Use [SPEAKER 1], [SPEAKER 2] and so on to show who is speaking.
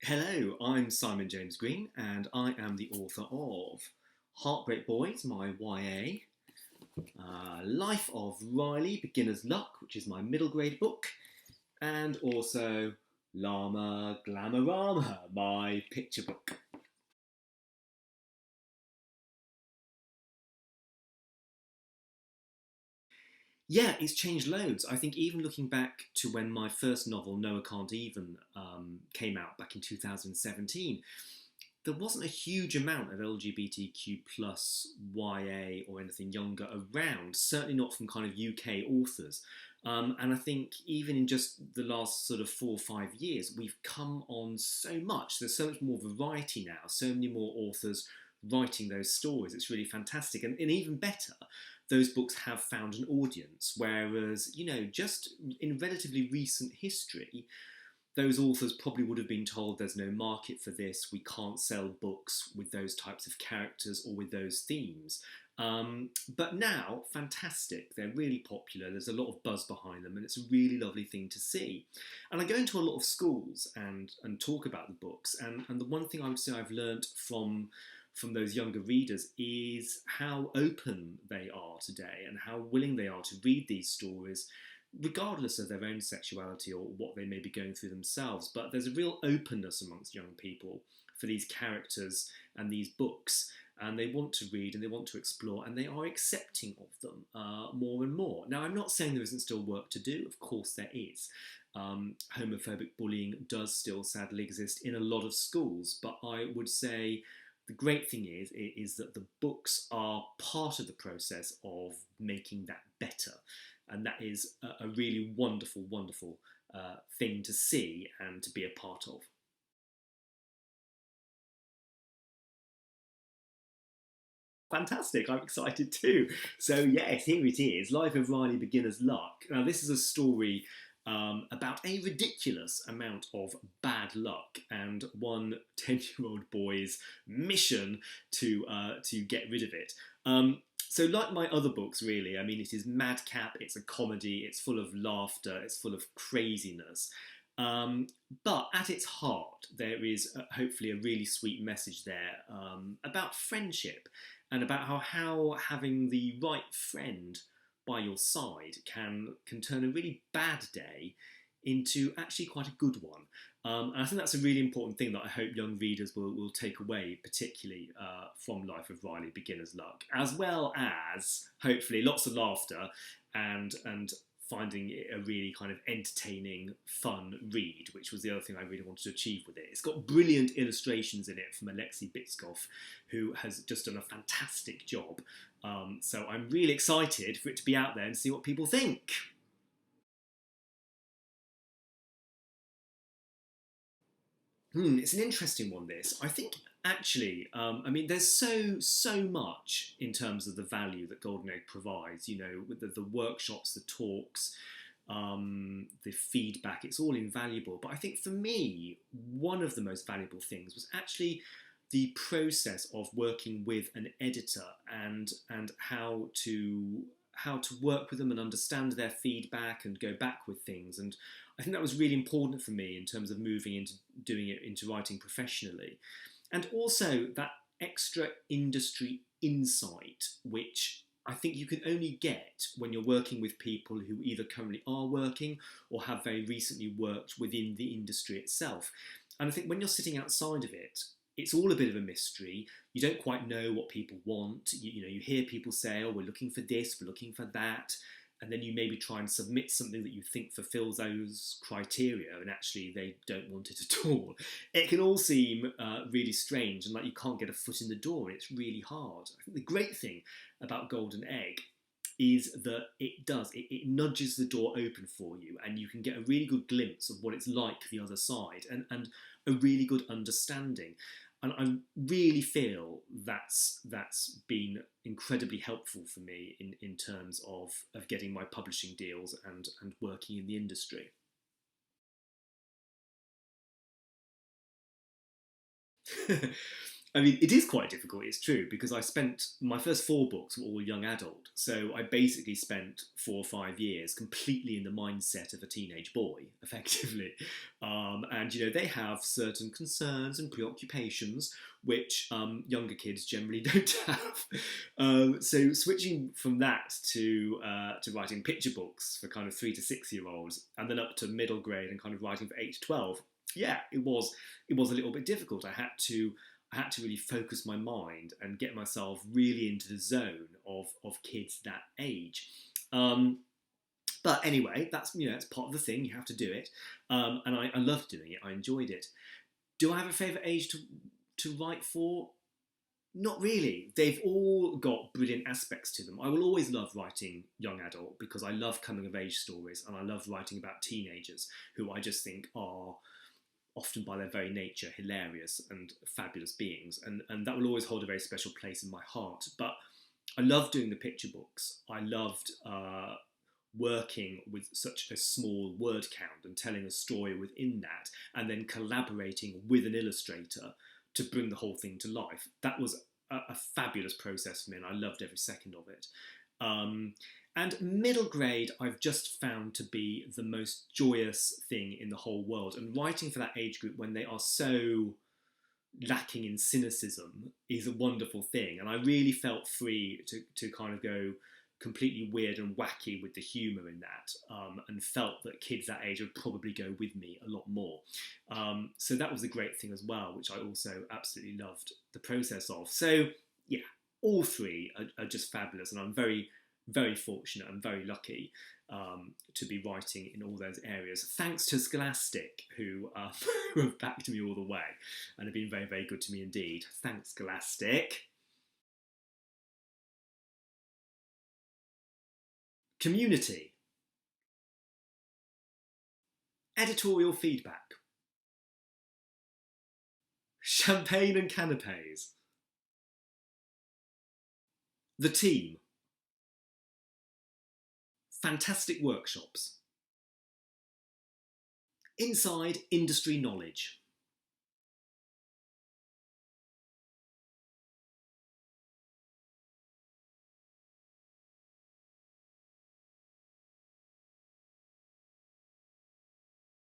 [SPEAKER 1] Hello, I'm Simon James Green, and I am the author of Heartbreak Boys, my YA, Life of Riley, Beginner's Luck, which is my middle grade book, and also Llama Glamarama, my picture book. Yeah, it's changed loads. I think even looking back to when my first novel, Noah Can't Even, came out back in 2017, there wasn't a huge amount of LGBTQ plus YA or anything younger around, certainly not from kind of UK authors. And I think even in just the last sort of 4 or 5 years, we've come on so much. There's so much more variety now, so many more authors writing those stories. It's really fantastic. And even better, those books have found an audience. Whereas, just in relatively recent history, those authors probably would have been told there's no market for this, we can't sell books with those types of characters or with those themes. But now, fantastic, they're really popular, there's a lot of buzz behind them, and it's a really lovely thing to see. And I go into a lot of schools and talk about the books, and the one thing I would say I've learnt from those younger readers is how open they are today and how willing they are to read these stories regardless of their own sexuality or what they may be going through themselves. But there's a real openness amongst young people for these characters and these books, and they want to read and they want to explore, and they are accepting of them more and more. Now, I'm not saying there isn't still work to do, of course there is. Homophobic bullying does still sadly exist in a lot of schools, but I would say the great thing is that the books are part of the process of making that better. And that is a really wonderful, wonderful thing to see and to be a part of. Fantastic, I'm excited too. So, yes, here it is Life of Riley Beginner's Luck. Now, this is a story about a ridiculous amount of bad luck and one 10-year-old boy's mission to get rid of it. So, like my other books, really, I mean, it is madcap, it's a comedy, it's full of laughter, it's full of craziness. Um, but at its heart, there is hopefully a really sweet message there about friendship and about how having the right friend by your side can turn a really bad day into actually quite a good one. And I think that's a really important thing that I hope young readers will take away, particularly from Life of Riley Beginner's Luck, as well as hopefully lots of laughter and finding it a really kind of entertaining, fun read, which was the other thing I really wanted to achieve with it. It's got brilliant illustrations in it from Alexei Bitskov, who has just done a fantastic job. So I'm really excited for it to be out there and see what people think. It's an interesting one, this. I think actually, I mean, there's so much in terms of the value that Golden Egg provides. With the workshops, the talks, the feedback. It's all invaluable. But I think for me, one of the most valuable things was actually the process of working with an editor and how to work with them and understand their feedback and go back with things. And I think that was really important for me in terms of moving into doing it into writing professionally. And also that extra industry insight, which I think you can only get when you're working with people who either currently are working or have very recently worked within the industry itself. And I think when you're sitting outside of it, it's all a bit of a mystery. You don't quite know what people want. You hear people say, oh, we're looking for this, we're looking for that. And then you maybe try and submit something that you think fulfills those criteria, and actually they don't want it at all. It can all seem really strange and like you can't get a foot in the door. It's really hard. I think the great thing about Golden Egg is that it nudges the door open for you, and you can get a really good glimpse of what it's like the other side, and a really good understanding. And I really feel that's been incredibly helpful for me in terms of getting my publishing deals and working in the industry. I mean, it is quite difficult, it's true, because I spent my first 4 books were all young adult. So I basically spent 4 or 5 years completely in the mindset of a teenage boy, effectively. And, they have certain concerns and preoccupations which younger kids generally don't have. So switching from that to writing picture books for kind of 3 to 6 year olds, and then up to middle grade and kind of writing for 8 to 12, yeah, it was a little bit difficult. I had to really focus my mind and get myself really into the zone of kids that age. But anyway, that's it's part of the thing. You have to do it, and I loved doing it. I enjoyed it. Do I have a favourite age to write for? Not really. They've all got brilliant aspects to them. I will always love writing young adult because I love coming of age stories, and I love writing about teenagers who I just think are often by their very nature hilarious and fabulous beings, and that will always hold a very special place in my heart. But I loved doing the picture books. I loved working with such a small word count and telling a story within that, and then collaborating with an illustrator to bring the whole thing to life. That was a fabulous process for me, and I loved every second of it. And middle grade, I've just found to be the most joyous thing in the whole world. And writing for that age group when they are so lacking in cynicism is a wonderful thing. And I really felt free to kind of go completely weird and wacky with the humour in that, and felt that kids that age would probably go with me a lot more. So that was a great thing as well, which I also absolutely loved the process of. So yeah, all 3 are just fabulous, and I'm very, very fortunate and very lucky to be writing in all those areas, thanks to Scholastic, who have backed me all the way and have been very, very good to me indeed. Thanks, Scholastic. Community. Editorial feedback. Champagne and canapes. The team. Fantastic workshops. Inside industry knowledge.